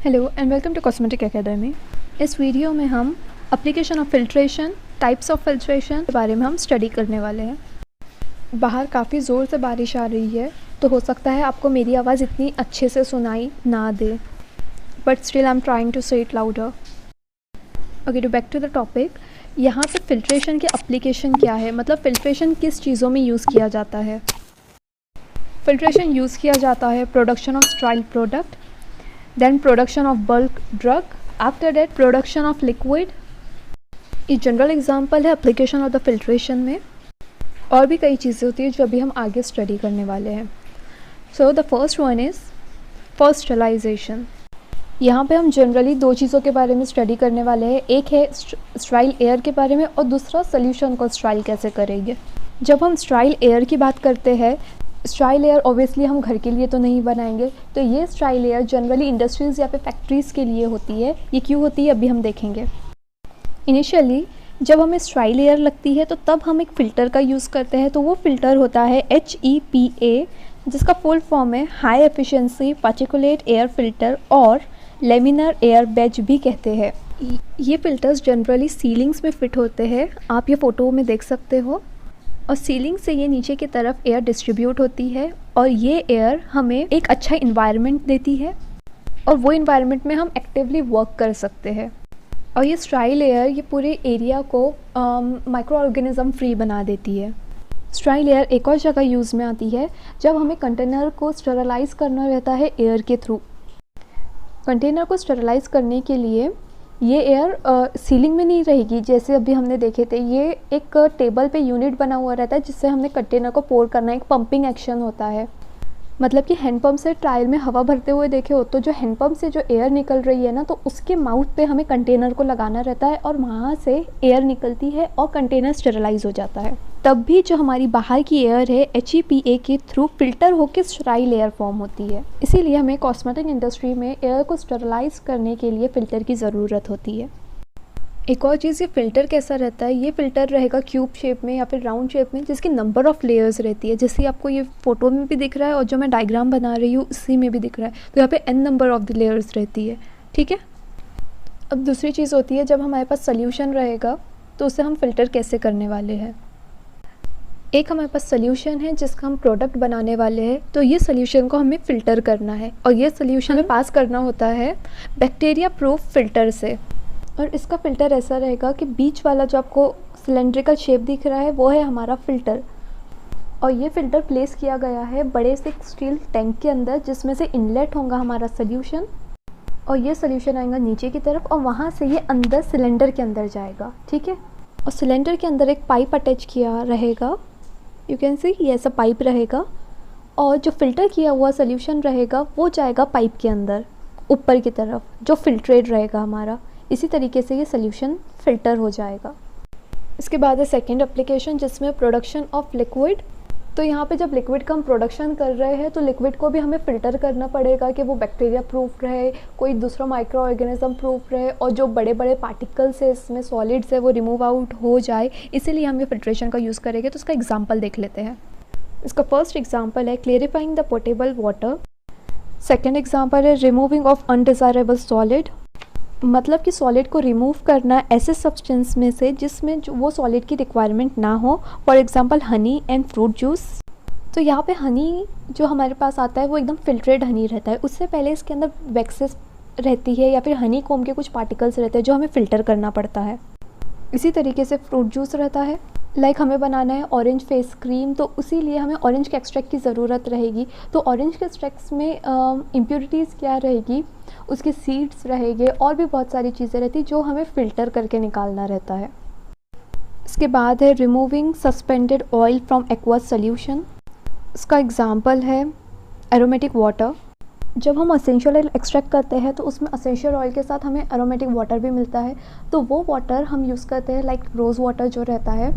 Hello and welcome to cosmetic academy. इस video में हम application of filtration, types of filtration के बारे में हम स्टडी करने वाले हैं। बाहर काफ़ी ज़ोर से बारिश आ रही है, तो हो सकता है आपको मेरी आवाज़ इतनी अच्छे से सुनाई ना दे, but still I am trying to say it louder. Okay, to back to the topic. यहाँ पे फिल्ट्रेशन की एप्लीकेशन क्या है, मतलब फिल्ट्रेशन किस चीज़ों में यूज़ किया जाता है। फिल्ट्रेशन यूज़ किया जाता है production of sterile product, then production of bulk drug, after that production of liquid। ये जनरल एग्जांपल है एप्लीकेशन ऑफ द फिल्ट्रेशन में। और भी कई चीज़ें होती है जो अभी हम आगे स्टडी करने वाले हैं। So the first one is first sterilization. यहाँ पे हम जनरली दो चीज़ों के बारे में स्टडी करने वाले हैं। एक है स्टाइल एयर के बारे में और दूसरा सोल्यूशन को स्टाइल कैसे करेंगे। जब हम स्टाइल एयर की बात करते हैं, स्टाइल एयर ऑब्वियसली हम घर के लिए तो नहीं बनाएंगे, तो ये स्टाइल एयर जनरली इंडस्ट्रीज़ या फिर फैक्ट्रीज़ के लिए होती है। ये क्यों होती है अभी हम देखेंगे। इनिशियली जब हमें स्टाइल एयर लगती है तो तब हम एक फ़िल्टर का यूज़ करते हैं। तो वो फ़िल्टर होता है HEPA, जिसका फुल फॉर्म है high efficiency particulate air filter और लेमिनर एयर बैज भी कहते हैं। ये फ़िल्टर्स जनरली सीलिंग्स में फ़िट होते हैं, आप ये फ़ोटो में देख सकते हो। और सीलिंग से ये नीचे की तरफ एयर डिस्ट्रीब्यूट होती है और ये एयर हमें एक अच्छा इन्वायरमेंट देती है और वो इन्वायरमेंट में हम एक्टिवली वर्क कर सकते हैं। और ये स्टाइल एयर ये पूरे एरिया को माइक्रो ऑर्गेनिज़म फ्री बना देती है। स्टाइल एयर एक और जगह यूज़ में आती है जब हमें कंटेनर को स्टरलाइज़ करना रहता है एयर के थ्रू। कंटेनर को स्टरलाइज़ करने के लिए ये एयर सीलिंग में नहीं रहेगी, जैसे अभी हमने देखे थे। ये एक टेबल पे यूनिट बना हुआ रहता है जिससे हमने कंटेनर को पोर करना है। एक पंपिंग एक्शन होता है, मतलब कि हैंडपम्प से ट्रायल में हवा भरते हुए देखे हो तो जो हैंडपम्प से जो एयर निकल रही है ना, तो उसके माउथ पे हमें कंटेनर को लगाना रहता है और वहाँ से एयर निकलती है और कंटेनर स्टरलाइज हो जाता है। तब भी जो हमारी बाहर की एयर है HEPA के थ्रू फिल्टर होकर स्टाइल एयर फॉर्म होती है। इसीलिए हमें कॉस्मेटिक इंडस्ट्री में एयर को स्टरलाइज करने के लिए फ़िल्टर की ज़रूरत होती है। एक और चीज़, ये फ़िल्टर कैसा रहता है। ये फ़िल्टर रहेगा क्यूब शेप में या फिर राउंड शेप में, जिसकी नंबर ऑफ़ लेयर्स रहती है। जैसे आपको ये फ़ोटो में भी दिख रहा है और जो मैं डायग्राम बना रही हूँ उसी में भी दिख रहा है। तो यहाँ पे n number of the layers रहती है, ठीक है। अब दूसरी चीज़ होती है, जब हमारे पास सोल्यूशन रहेगा तो उसे हम फ़िल्टर कैसे करने वाले हैं। एक हमारे पास सोल्यूशन है जिसका हम प्रोडक्ट बनाने वाले हैं, तो ये सोल्यूशन को हमें फ़िल्टर करना है और ये सोल्यूशन हमें पास करना होता है बैक्टीरिया प्रूफ फ़िल्टर से। और इसका फ़िल्टर ऐसा रहेगा कि बीच वाला जो आपको सिलेंड्रिकल शेप दिख रहा है वो है हमारा फ़िल्टर। और ये फ़िल्टर प्लेस किया गया है बड़े से स्टील टैंक के अंदर, जिसमें से इनलेट होगा हमारा सोल्यूशन और ये सोल्यूशन आएगा नीचे की तरफ और वहाँ से ये अंदर सिलेंडर के अंदर जाएगा, ठीक है। और सिलेंडर के अंदर एक पाइप अटैच किया रहेगा, यू कैन सी ये ऐसा पाइप रहेगा और जो फ़िल्टर किया हुआ सोल्यूशन रहेगा वो जाएगा पाइप के अंदर ऊपर की तरफ, जो फिल्ट्रेट रहेगा हमारा। इसी तरीके से ये सोल्यूशन फ़िल्टर हो जाएगा। इसके बाद है सेकेंड एप्लीकेशन, जिसमें प्रोडक्शन ऑफ लिक्विड। तो यहाँ पे जब लिक्विड का हम प्रोडक्शन कर रहे हैं तो लिक्विड को भी हमें फ़िल्टर करना पड़ेगा कि वो बैक्टीरिया प्रूफ रहे, कोई दूसरा माइक्रो ऑर्गेनिज्म प्रूफ रहे और जो बड़े बड़े पार्टिकल्स है इसमें सॉलिड्स है वो रिमूव आउट हो जाए। इसीलिए हम ये फिल्ट्रेशन का यूज़ करेंगे। तो इसका एग्जाम्पल देख लेते हैं। इसका फर्स्ट एग्जाम्पल है clarifying the portable water. Second example है रिमूविंग ऑफ अनडिज़ायरेबल सॉलिड, मतलब कि सॉलिड को रिमूव करना ऐसे सब्सटेंस में से जिसमें वो सॉलिड की रिक्वायरमेंट ना हो। For example honey and fruit juice. तो यहाँ पे हनी जो हमारे पास आता है वो एकदम फिल्ट्रेड हनी रहता है, उससे पहले इसके अंदर वैक्सेस रहती है या फिर हनी कोम के कुछ पार्टिकल्स रहते हैं जो हमें फ़िल्टर करना पड़ता है। इसी तरीके से फ्रूट जूस रहता है, लाइक हमें बनाना है ऑरेंज फेस क्रीम, तो उसीलिए हमें ऑरेंज के एक्सट्रैक्ट की ज़रूरत रहेगी। तो ऑरेंज के एक्सट्रैक्ट्स में इम्प्योरिटीज़ क्या रहेगी, उसके सीड्स रहेंगे और भी बहुत सारी चीज़ें रहती जो हमें फ़िल्टर करके निकालना रहता है। इसके बाद है removing suspended oil from aqueous solution. इसका एग्जांपल है एरोमेटिक वाटर। जब हम असेंशियल ऑयल एक्सट्रैक्ट करते हैं तो उसमें असेंशियल ऑयल के साथ हमें एरोमेटिक वाटर भी मिलता है। तो वो वाटर हम यूज़ करते हैं, लाइक रोज़ वाटर जो रहता है,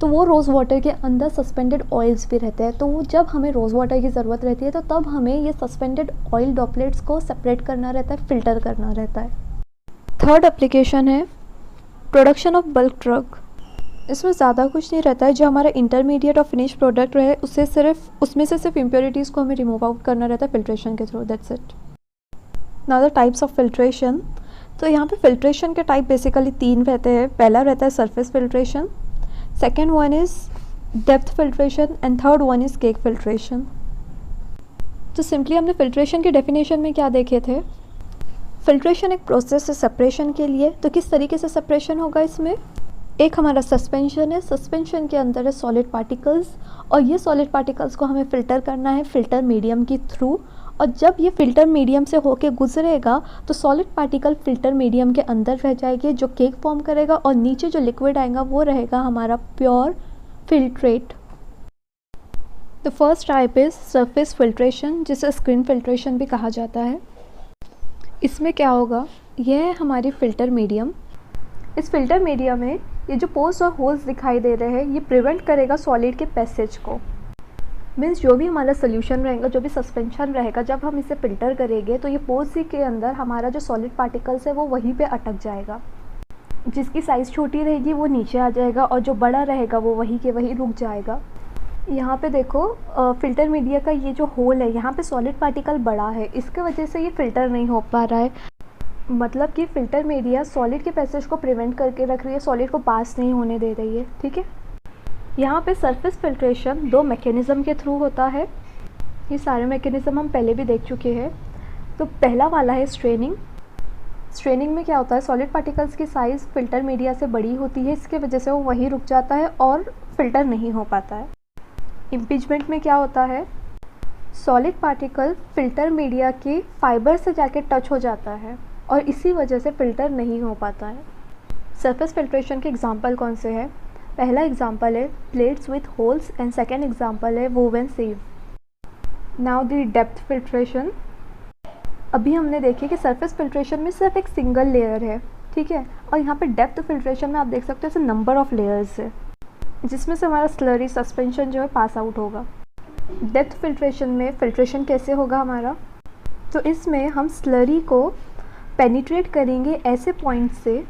तो वो रोज़ वाटर के अंदर सस्पेंडेड ऑयल्स भी रहते हैं। तो वो जब हमें रोज़ वाटर की ज़रूरत रहती है तो तब हमें ये सस्पेंडेड ऑयल ड्रॉपलेट्स को सेपरेट करना रहता है, फ़िल्टर करना रहता है। थर्ड एप्लीकेशन है प्रोडक्शन ऑफ बल्क ड्रग। इसमें ज़्यादा कुछ नहीं रहता है, जो हमारा इंटरमीडिएट और फिनिश प्रोडक्ट रहे उसमें से सिर्फ इम्प्योरिटीज़ को हमें रिमूव आउट करना रहता है फिल्ट्रेशन के through, that's it. Now the types of filtration. तो यहाँ पे फिल्ट्रेशन के टाइप बेसिकली 3 रहते हैं। पहला रहता है surface filtration, second one is depth filtration and third one is cake filtration. तो सिंपली हमने फिल्ट्रेशन की डेफिनेशन में क्या देखे थे, फिल्ट्रेशन एक प्रोसेस है सेपरेशन के लिए। तो किस तरीके से सेपरेशन होगा इसमें, एक हमारा सस्पेंशन है, सस्पेंशन के अंदर है सॉलिड पार्टिकल्स और ये सॉलिड पार्टिकल्स को हमें फ़िल्टर करना है फ़िल्टर मीडियम के थ्रू। और जब ये फ़िल्टर मीडियम से होके गुजरेगा तो सॉलिड पार्टिकल फ़िल्टर मीडियम के अंदर रह जाएगी जो केक फॉर्म करेगा और नीचे जो लिक्विड आएगा वो रहेगा हमारा pure filtrate. The first type is surface filtration, जिसे स्क्रीन फिल्ट्रेशन भी कहा जाता है। इसमें क्या होगा, यह है हमारी फ़िल्टर मीडियम। इस फिल्टर मीडियम में ये जो पोर्स और होल्स दिखाई दे रहे हैं ये प्रिवेंट करेगा सॉलिड के पैसेज को। मीन्स जो भी हमारा सोल्यूशन रहेगा, जो भी सस्पेंशन रहेगा, जब हम इसे फ़िल्टर करेंगे तो ये पोर्स के अंदर हमारा जो सॉलिड पार्टिकल्स है वो वहीं पे अटक जाएगा। जिसकी साइज़ छोटी रहेगी वो नीचे आ जाएगा और जो बड़ा रहेगा वो वहीं के वहीं रुक जाएगा। यहाँ पे देखो फ़िल्टर मीडिया का ये जो होल है यहाँ पे सॉलिड पार्टिकल बड़ा है, इसके वजह से ये फ़िल्टर नहीं हो पा रहा है। मतलब कि फ़िल्टर मीडिया सॉलिड के पैसेज को प्रिवेंट करके रख रही है, सॉलिड को पास नहीं होने दे रही है। ठीक है, यहाँ पे सरफेस फिल्ट्रेशन 2 मैकेनिज़्म के थ्रू होता है। ये सारे मैकेनिज़्म हम पहले भी देख चुके हैं। तो पहला वाला है स्ट्रेनिंग। स्ट्रेनिंग में क्या होता है, सॉलिड पार्टिकल्स की साइज़ फ़िल्टर मीडिया से बड़ी होती है, इसके वजह से वो वहीं रुक जाता है और फ़िल्टर नहीं हो पाता है। इम्पीचमेंट में क्या होता है, सॉलिड पार्टिकल फ़िल्टर मीडिया के फाइबर से जाके टच हो जाता है और इसी वजह से फ़िल्टर नहीं हो पाता है। सरफेस फिल्ट्रेशन के एग्जांपल कौन से हैं, पहला एग्जांपल है plates with holes and second example है woven sieve. Now the depth filtration. अभी हमने देखी कि सरफेस फिल्ट्रेशन में सिर्फ एक सिंगल लेयर है, ठीक है, और यहाँ पे डेप्थ फिल्ट्रेशन में आप देख सकते हो ऐसे नंबर ऑफ लेयर्स है, जिसमें से हमारा स्लरी सस्पेंशन जो है पास आउट होगा। डेप्थ फिल्ट्रेशन में फिल्ट्रेशन कैसे होगा हमारा, तो इसमें हम स्लरी को पेनिट्रेट करेंगे ऐसे पॉइंट से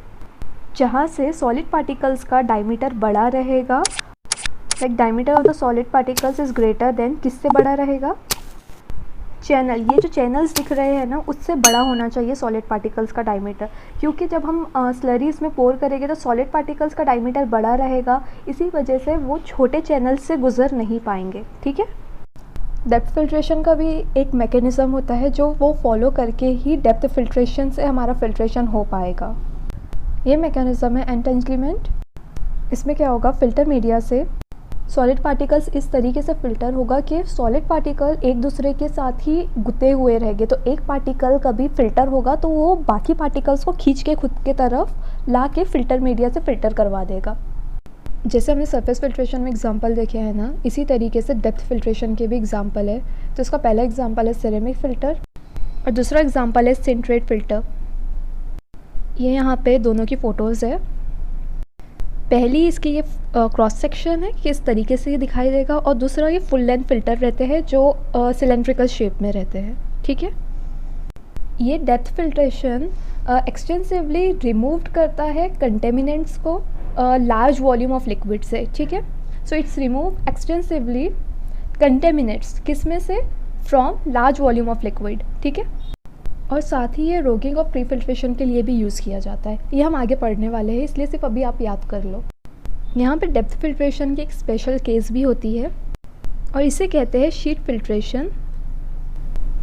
जहाँ से सॉलिड पार्टिकल्स का डायमीटर बड़ा रहेगा। Like diameter of the solid particles is greater than, किससे बड़ा रहेगा, चैनल, ये जो चैनल्स दिख रहे हैं ना उससे बड़ा होना चाहिए सॉलिड पार्टिकल्स का डायमीटर। क्योंकि जब हम स्लरीज में पोर करेंगे तो सॉलिड पार्टिकल्स का डायमीटर बड़ा रहेगा, इसी वजह से वो छोटे चैनल्स से गुजर नहीं पाएंगे। ठीक है, डेप्थ फिल्ट्रेशन का भी एक मैकेनिज़्म होता है जो वो फॉलो करके ही डेप्थ फिल्ट्रेशन से हमारा फिल्ट्रेशन हो पाएगा। ये मैकेनिज़्म है एंटेंजलिमेंट। इसमें क्या होगा, फ़िल्टर मीडिया से सॉलिड पार्टिकल्स इस तरीके से फ़िल्टर होगा कि सॉलिड पार्टिकल एक दूसरे के साथ ही गुते हुए रहेंगे। तो एक पार्टिकल कभी फ़िल्टर होगा तो वो बाकी पार्टिकल्स को खींच के खुद के तरफ ला के फ़िल्टर मीडिया से फ़िल्टर करवा देगा। जैसे हमने सरफेस फिल्ट्रेशन में एग्जांपल देखे हैं ना, इसी तरीके से डेप्थ फिल्ट्रेशन के भी एग्जांपल है। तो इसका पहला एग्जांपल है सिरेमिक फ़िल्टर और दूसरा एग्जांपल है सिंट्रेट फ़िल्टर। ये यहाँ पे दोनों की फ़ोटोज़ है। पहली इसकी ये क्रॉस सेक्शन है कि इस तरीके से ये दिखाई देगा, और दूसरा ये फुल लेंथ फ़िल्टर रहते हैं जो सिलेंड्रिकल शेप में रहते हैं। ठीक है, ये डेप्थ फिल्ट्रेशन एक्सटेंसिवली रिमूव्ड करता है कंटेमिनेंट्स को लार्ज वॉल्यूम ऑफ लिक्विड से। ठीक है, so it's remove extensively contaminants, किसमें से, from large volume of liquid. ठीक है, और साथ ही ये रोगिंग और प्री फिल्ट्रेशन के लिए भी यूज़ किया जाता है। ये हम आगे पढ़ने वाले हैं, इसलिए सिर्फ अभी आप याद कर लो। यहाँ पे डेप्थ फिल्ट्रेशन की एक स्पेशल केस भी होती है और इसे कहते हैं शीट फिल्ट्रेशन।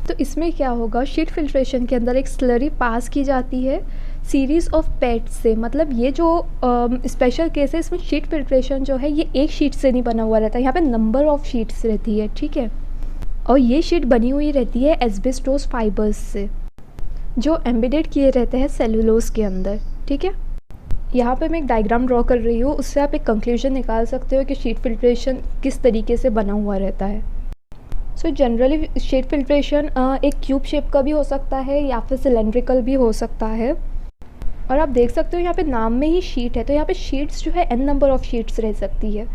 तो इसमें क्या होगा, शीट फिल्ट्रेशन के अंदर एक स्लरी पास की जाती है सीरीज़ ऑफ पैड्स से। मतलब ये जो स्पेशल केस है, इसमें शीट फिल्ट्रेशन जो है ये एक शीट से नहीं बना हुआ रहता है, यहाँ पे नंबर ऑफ शीट्स रहती है। ठीक है, और ये शीट बनी हुई रहती है एस्बेस्टोस फाइबर्स से जो एम्बेडेड किए रहते हैं सेलुलोज के अंदर। ठीक है, यहाँ पे मैं एक डायग्राम ड्रॉ कर रही हूँ, उससे आप एक कंक्लूजन निकाल सकते हो कि शीट फिल्ट्रेशन किस तरीके से बना हुआ रहता है। सो जनरली शीट फिल्ट्रेशन एक क्यूब शेप का भी हो सकता है या फिर सिलेंड्रिकल भी हो सकता है। और आप देख सकते हो यहाँ पे नाम में ही शीट है, तो यहाँ पे शीट्स जो है n नंबर ऑफ शीट्स रह सकती है।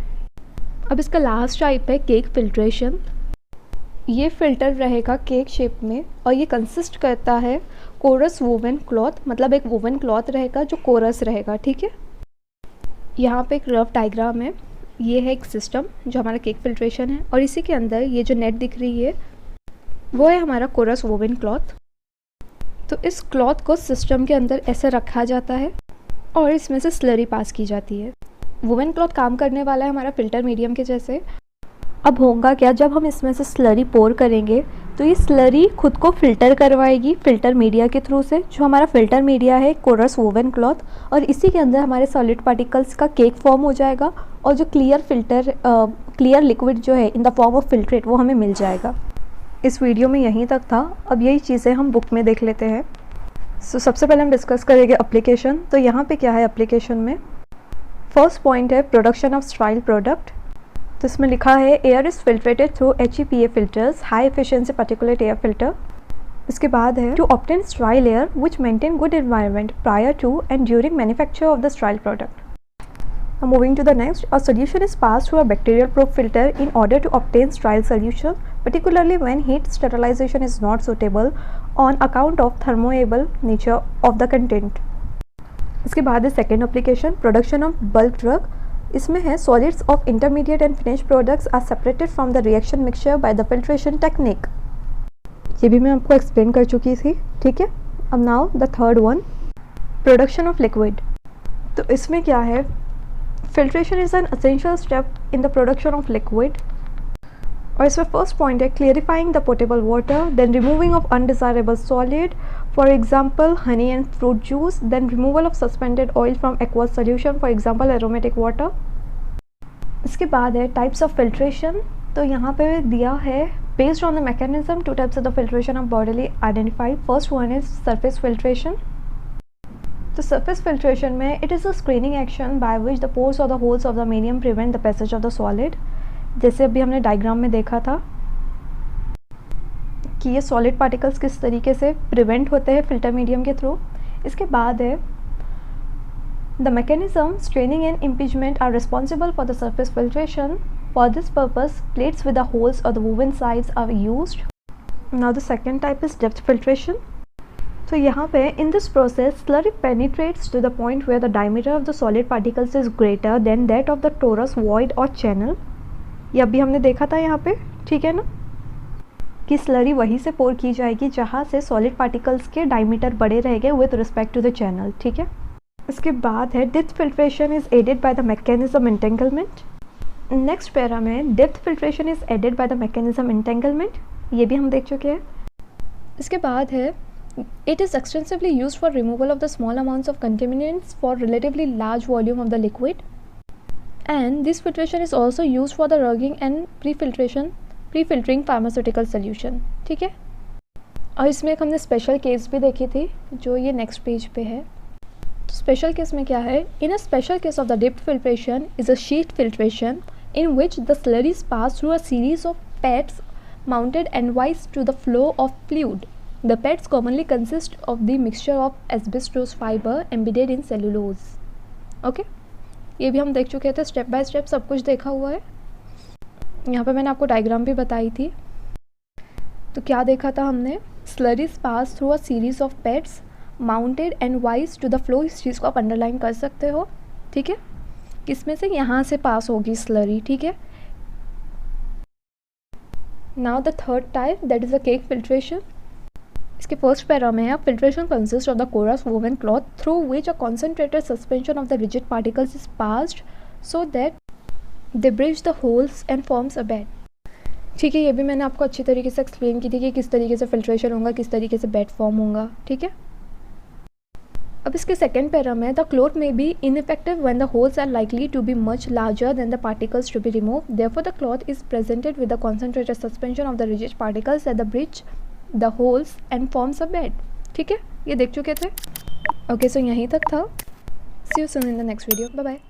अब इसका लास्ट टाइप है केक फिल्ट्रेशन। ये फ़िल्टर रहेगा केक शेप में और ये कंसिस्ट करता है कोरस वोवन क्लॉथ, मतलब एक वोवन क्लॉथ रहेगा जो कोरस रहेगा। ठीक है, यहाँ पे एक रफ डायग्राम है। ये है एक सिस्टम जो हमारा केक फिल्ट्रेशन है और इसी के अंदर ये जो नेट दिख रही है वो है हमारा कोरस वोवन क्लॉथ। तो इस क्लॉथ को सिस्टम के अंदर ऐसे रखा जाता है और इसमें से स्लरी पास की जाती है। वुवन क्लॉथ काम करने वाला है हमारा फ़िल्टर मीडियम के जैसे। अब होगा क्या, जब हम इसमें से स्लरी पोर करेंगे तो ये स्लरी खुद को फ़िल्टर करवाएगी फ़िल्टर मीडिया के थ्रू से। जो हमारा फ़िल्टर मीडिया है कोरस वुवन क्लॉथ, और इसी के अंदर हमारे सॉलिड पार्टिकल्स का केक फॉर्म हो जाएगा और जो क्लियर लिक्विड जो है in the form of filtrate वो हमें मिल जाएगा। इस वीडियो में यहीं तक था। अब यही चीज़ें हम बुक में देख लेते हैं। सबसे पहले हम डिस्कस करेंगे एप्लीकेशन। तो यहाँ पे क्या है एप्लीकेशन में, फर्स्ट पॉइंट है प्रोडक्शन ऑफ स्टाइल प्रोडक्ट। तो इसमें लिखा है air is filtrated through HEPA filters, high efficiency particulate air filter. इसके बाद है to obtain sterile air which maintain good environment prior to and during manufacture of the sterile product. Moving to the next, a solution is passed through a bacterial-proof filter in order to obtain sterile solution, particularly when heat sterilization is not suitable on account of thermoable nature of the content. इसके बाद है second application production of bulk drug. इसमें है solids of intermediate and finish products are separated from the reaction mixture by the filtration technique. ये भी मैं आपको explain कर चुकी थी, ठीक है। अब now the third one, production of liquid. तो इसमें क्या है, filtration is an essential step in the production of liquid। और इसमें फर्स्ट पॉइंट है clarifying the potable water, then removing of undesirable solid, for example honey and fruit juice, then removal of suspended oil from aqueous solution, for example aromatic water. इसके बाद है types of filtration. तो यहाँ पे दिया है based on the mechanism two types of the filtration of broadly identified. First one is surface filtration. तो surface filtration में it is a screening action by which the pores और the holes of the medium prevent the passage of the solid. जैसे अभी हमने diagram में देखा था कि ये सॉलिड पार्टिकल्स किस तरीके से प्रिवेंट होते हैं फिल्टर मीडियम के थ्रू। इसके बाद है the mechanism straining and impaction are responsible for the surface filtration. For this purpose plates with the holes और द वुवन साइड्स are used. Now the second type is depth filtration. तो यहाँ पे in this process slurry penetrates to the point where the diameter of the solid particles is greater than that of the tortuous void और channel. ये अभी हमने देखा था यहाँ पे, ठीक है ना, कि स्लरी वहीं से पोर की जाएगी जहाँ से सॉलिड पार्टिकल्स के डायमीटर बड़े रहेंगे with respect to the channel, ठीक है। इसके बाद है depth filtration is aided by the mechanism entanglement. Next para में depth filtration is aided by the mechanism entanglement, ये भी हम देख चुके हैं। इसके बाद है it is extensively used for removal of the small amounts of contaminants for relatively large volume of the liquid, and this filtration is also used for the rugging and pre-filtering pharmaceutical solution, ठीक है। और इसमें एक हमने special case भी देखी थी जो ये नेक्स्ट पेज पे है। तो स्पेशल केस में क्या है, in a special case of the depth filtration is a sheet filtration in which the slurries pass through a series of pads mounted endwise to the flow of fluid. The pads commonly consist of the mixture of asbestos fiber embedded in cellulose. Okay? ये भी हम देख चुके थे, step by step सब कुछ देखा हुआ है। यहाँ पे मैंने आपको डायग्राम भी बताई थी। तो क्या देखा था हमने, slurries pass through a series of pads mounted end wise to the flow. इस चीज़ को आप अंडरलाइन कर सकते हो, ठीक है। किसमें से, यहाँ से पास होगी स्लरी, ठीक है। Now the third type that is a cake filtration. इसके फर्स्ट पैरा में है filtration consist of the coarse woven cloth through which a concentrated suspension of the rigid particles is passed so that they bridge the holes and forms a bed, ठीक है। ये भी मैंने आपको अच्छी तरीके से एक्सप्लेन की थी कि किस तरीके से फिल्ट्रेशन होगा, किस तरीके से बेड फॉर्म होगा, ठीक है। अब इसके सेकेंड पैरा में द क्लॉथ में be ineffective when the holes are likely to be much larger than the particles to be remove, therefore the cloth is presented with the concentrated suspension of the rigid particles at the bridge the holes and forms a bed, ठीक है। ये देख चुके थे। Okay, सो यहीं तक था। See you soon in the next video, bye bye.